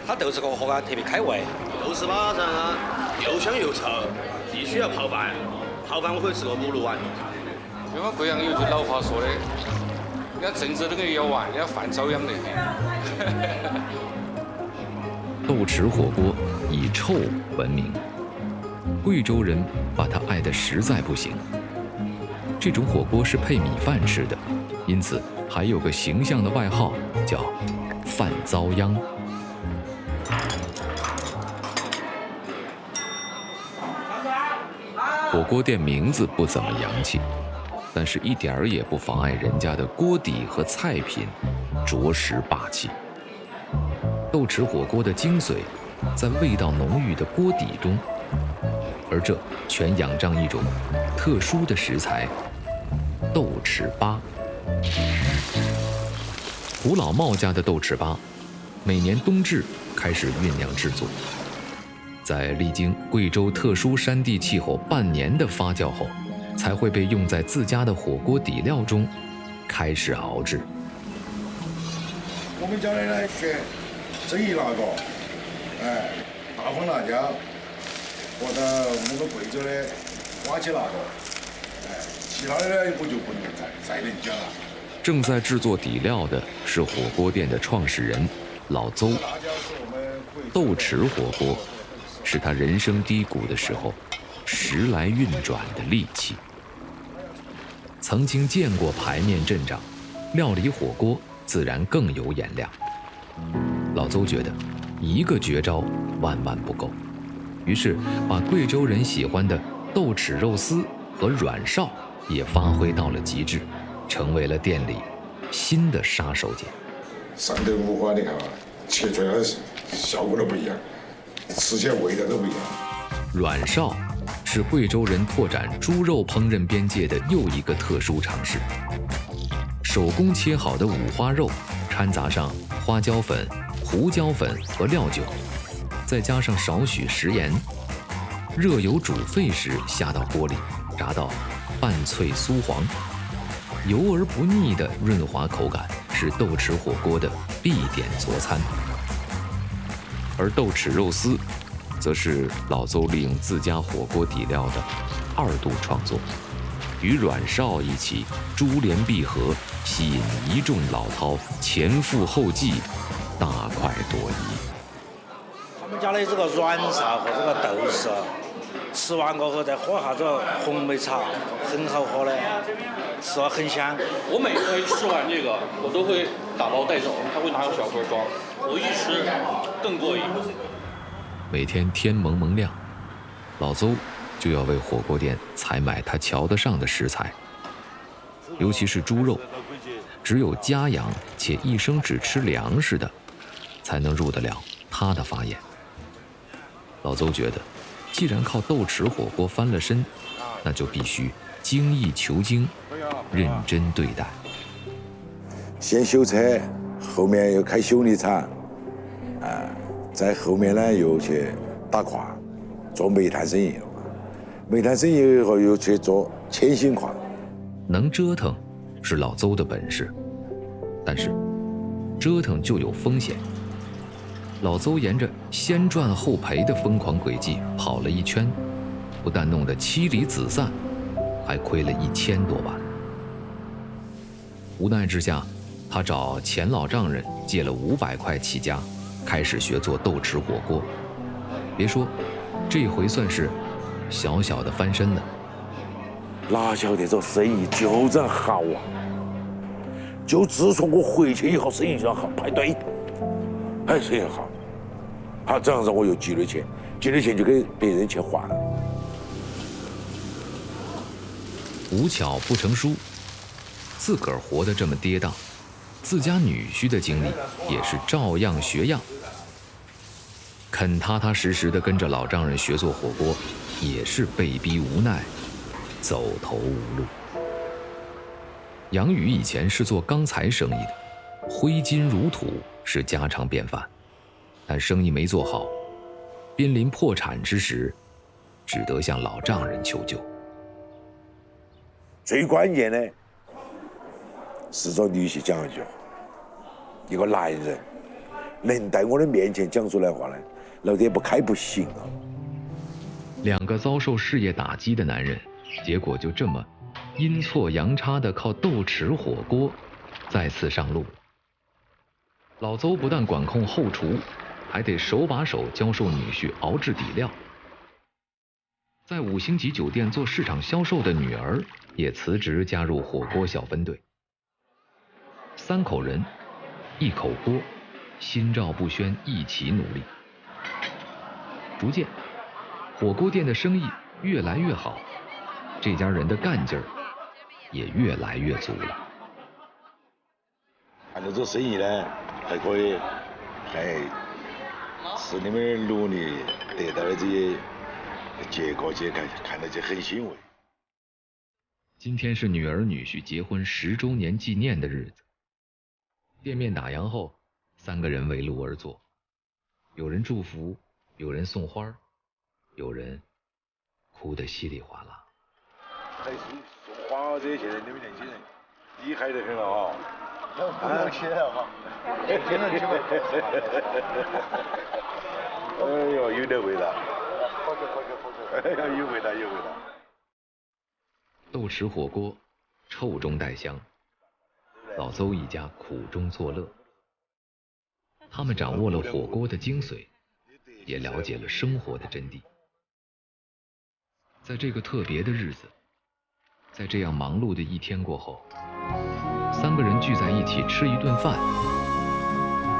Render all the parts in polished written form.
它豆豉锅啊特别开胃，豆豉巴掌啊，又香又臭，必须要泡饭。泡饭我可以吃个5、6碗。因为贵阳有句老话说的，人家政治那个也要完，人家饭遭殃的。豆豉火锅以臭闻名，贵州人把它爱得实在不行。这种火锅是配米饭吃的，因此还有个形象的外号叫“饭遭殃”。火锅店名字不怎么洋气，但是一点儿也不妨碍人家的锅底和菜品着实霸气。豆豉火锅的精髓在味道浓郁的锅底中，而这全仰仗一种特殊的食材——豆豉粑。胡老茂家的豆豉粑，每年冬至开始酝酿制作，在历经贵州特殊山地气候半年的发酵后，才会被用在自家的火锅底料中，开始熬制。我们家的呢选正义辣锅，大风辣椒，或者我们贵州的花旗辣锅，其他的呢我就不能再能讲了。正在制作底料的是火锅店的创始人老邹。豆豉火锅是他人生低谷的时候时来运转的利器。曾经见过牌面阵仗，料理火锅自然更有眼量。老邹觉得一个绝招万万不够，于是把贵州人喜欢的豆豉肉丝和软哨也发挥到了极致，成为了店里新的杀手锏。上头五花，你看啊，切出来的效果都不一样，吃起来味道都不一样。软哨是贵州人拓展猪肉烹饪边界的又一个特殊尝试。手工切好的五花肉，掺杂上花椒粉、胡椒粉和料酒，再加上少许食盐，热油煮沸时下到锅里，炸到半脆酥黄，油而不腻的润滑口感是豆豉火锅的必点佐餐。而豆豉肉丝则是老邹利用自家火锅底料的2度创作，与软哨一起珠联璧合，吸引一众老饕前赴后继，大快朵颐。他们家的这个软哨和这个豆豉，吃完过后再喝下这红梅茶，很好喝的，吃了很香。我每回吃完这个，我都会打包带走，他会拿个小盒装，我一吃更过瘾。每天天蒙蒙亮，老邹就要为火锅店采买他瞧得上的食材，尤其是猪肉，只有家养且一生只吃粮食的，才能入得了他的法眼。老邹觉得，既然靠豆豉火锅翻了身，那就必须精益求精，认真对待。先修车，后面又开修理厂，在后面呢又去打矿，做煤炭生意了嘛。煤炭生意以后又去做铅锌矿。能折腾是老邹的本事，但是折腾就有风险。老邹沿着先赚后赔的疯狂轨迹跑了一圈，不但弄得妻离子散，还亏了1000多万。无奈之下，他找钱老丈人借了500块起家，开始学做豆豉火锅。别说，这回算是小小的翻身了。哪晓得这生意就这好啊！就自从我回去以后，生意就好排队，生意好。好，这样子我又积累钱，积累钱就给别人去还了。无巧不成书，自个儿活得这么跌宕，自家女婿的经历也是照样学样。肯踏踏实实地跟着老丈人学做火锅，也是被逼无奈，走投无路。杨宇以前是做钢材生意的，挥金如土是家常便饭，但生意没做好，濒临破产之时，只得向老丈人求救。最关键的是找女婿讲一句话：一个男人能在我的面前讲出来话呢，老爹不开不行啊。2个遭受事业打击的男人，结果就这么阴错阳差的靠豆豉火锅再次上路。老邹不但管控后厨，还得手把手教授女婿熬制底料。在5星级酒店做市场销售的女儿也辞职加入火锅小分队。3口人1口锅，心照不宣，一起努力。逐渐，火锅店的生意越来越好，这家人的干劲儿也越来越足了。按照这生意呢，还可以，是你们努力得到的这些结果，看到就很欣慰。今天是女儿女婿结婚10周年纪念的日子。店面打烊后，3个人围炉而坐，有人祝福，有人送花，有人哭得稀里哗啦。还送花这现在你们年轻人厉害得很了啊！不能去了哈，不能去了。哎呦，有点味道。哎呀，有味道，有味道。豆豉火锅臭中带香，老邹一家苦中作乐。他们掌握了火锅的精髓，也了解了生活的真谛。在这个特别的日子，在这样忙碌的一天过后，3个人聚在一起吃一顿饭，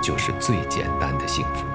就是最简单的幸福。